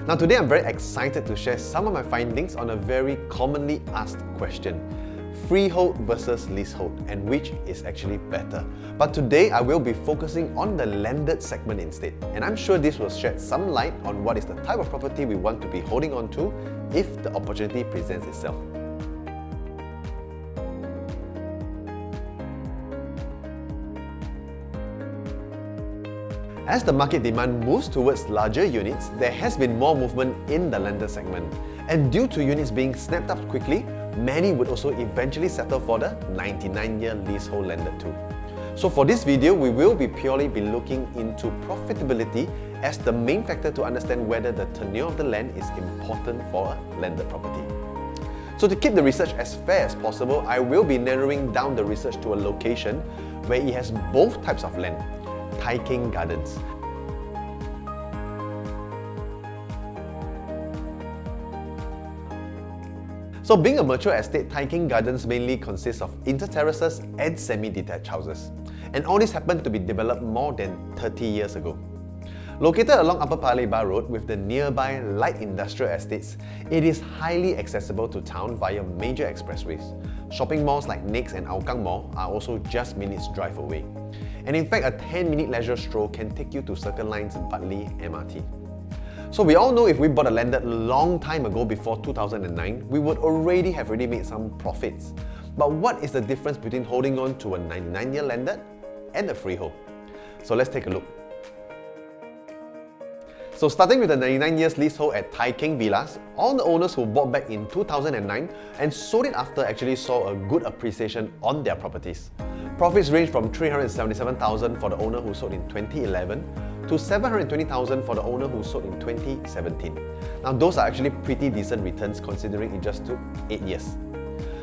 Now today I'm very excited to share some of my findings on a very commonly asked question: freehold versus leasehold, and which is actually better. But today I will be focusing on the landed segment instead, and I'm sure this will shed some light on what is the type of property we want to be holding on to if the opportunity presents itself. As the market demand moves towards larger units, there has been more movement in the landed segment. And due to units being snapped up quickly, many would also eventually settle for the 99-year leasehold landed too. So for this video, we will be purely looking into profitability as the main factor to understand whether the tenure of the land is important for a landed property. So to keep the research as fair as possible, I will be narrowing down the research to a location where it has both types of land: Tai Keng Gardens. So being a mature estate, Tai Keng Gardens mainly consists of inter-terraces and semi-detached houses. And all this happened to be developed more than 30 years ago. Located along Upper Paya Lebar Road with the nearby light industrial estates, it is highly accessible to town via major expressways. Shopping malls like Nex and Hougang Mall are also just minutes drive away. And in fact, a 10-minute leisure stroll can take you to Circle Line's Bartley MRT. So we all know if we bought a landed long time ago before 2009, we would already have made some profits. But what is the difference between holding on to a 99-year landed and a freehold? So let's take a look. So starting with the 99 years leasehold at Tai Keng Villas, all the owners who bought back in 2009 and sold it after actually saw a good appreciation on their properties. Profits range from $377,000 for the owner who sold in 2011 to $720,000 for the owner who sold in 2017. Now those are actually pretty decent returns considering it just took 8 years.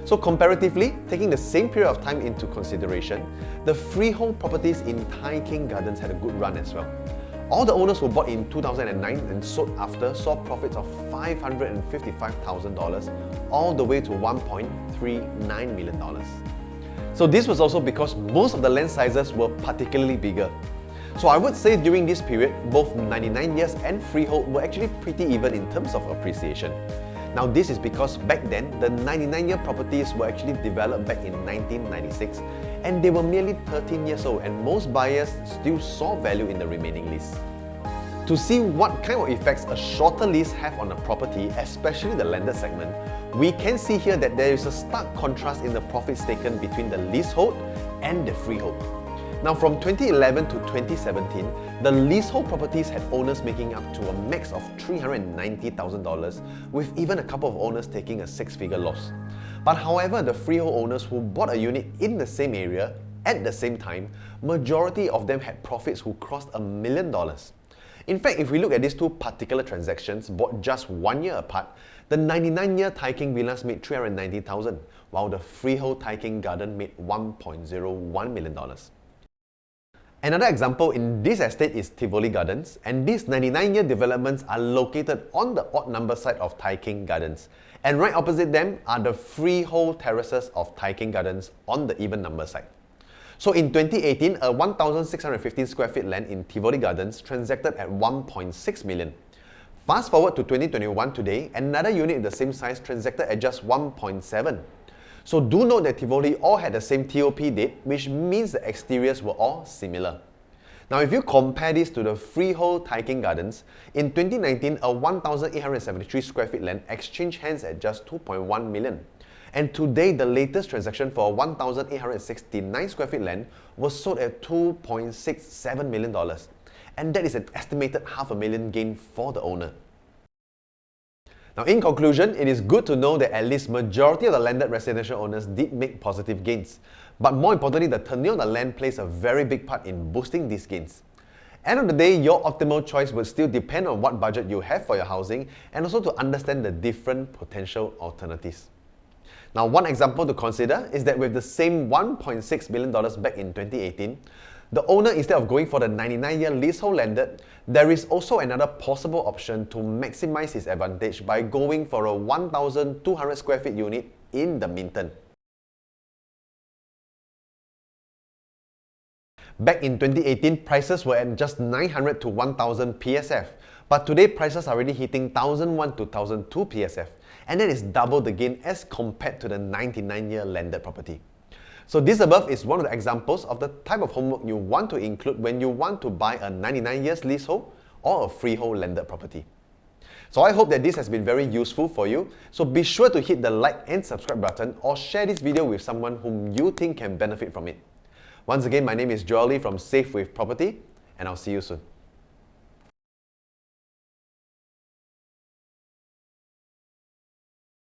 So comparatively, taking the same period of time into consideration, the freehold properties in Tai Keng Gardens had a good run as well. All the owners who bought in 2009 and sold after saw profits of $555,000 all the way to $1.39 million. So this was also because most of the land sizes were particularly bigger. So I would say during this period, both 99 years and freehold were actually pretty even in terms of appreciation. Now this is because back then, the 99-year properties were actually developed back in 1996 and they were merely 13 years old, and most buyers still saw value in the remaining lease. To see what kind of effects a shorter lease have on a property, especially the landed segment, we can see here that there is a stark contrast in the profits taken between the leasehold and the freehold. Now from 2011 to 2017, the leasehold properties had owners making up to a max of $390,000, with even a couple of owners taking a 6-figure loss. But however, the freehold owners who bought a unit in the same area at the same time, majority of them had profits who crossed $1 million. In fact, if we look at these two particular transactions bought just 1 year apart, the 99-year Tai Keng Villas made $390,000, while the freehold Tai Keng Garden made $1.01 million. Another example in this estate is Tivoli Gardens, and these 99-year developments are located on the odd number side of Tai Keng Gardens. And right opposite them are the freehold terraces of Tai Keng Gardens on the even number side. So in 2018, a 1,615 square feet land in Tivoli Gardens transacted at $1.6 million. Fast forward to 2021 today, another unit in the same size transacted at just $1.7. So do note that Tivoli all had the same TOP date, which means the exteriors were all similar. Now if you compare this to the freehold Tai Keng Gardens, in 2019 a 1,873 square feet land exchanged hands at just $2.1 million. And today the latest transaction for a 1,869 square feet land was sold at $2.67 million. And that is an estimated $500,000 gain for the owner. Now in conclusion, it is good to know that at least majority of the landed residential owners did make positive gains. But more importantly, the tenure of the land plays a very big part in boosting these gains. End of the day, your optimal choice will still depend on what budget you have for your housing and also to understand the different potential alternatives. Now one example to consider is that with the same $1.6 million back in 2018, the owner, instead of going for the 99-year leasehold landed, there is also another possible option to maximize his advantage by going for a 1,200 square feet unit in the Minton. Back in 2018, prices were at just 900 to 1,000 PSF, But today prices are already hitting 1001 to 1002 PSF, and that is double the gain as compared to the 99-year landed property. So this above is one of the examples of the type of homework you want to include when you want to buy a 99 years leasehold or a freehold landed property. So I hope that this has been very useful for you. So be sure to hit the like and subscribe button or share this video with someone whom you think can benefit from it. Once again, my name is Joel Lee from Safe with Property, and I'll see you soon.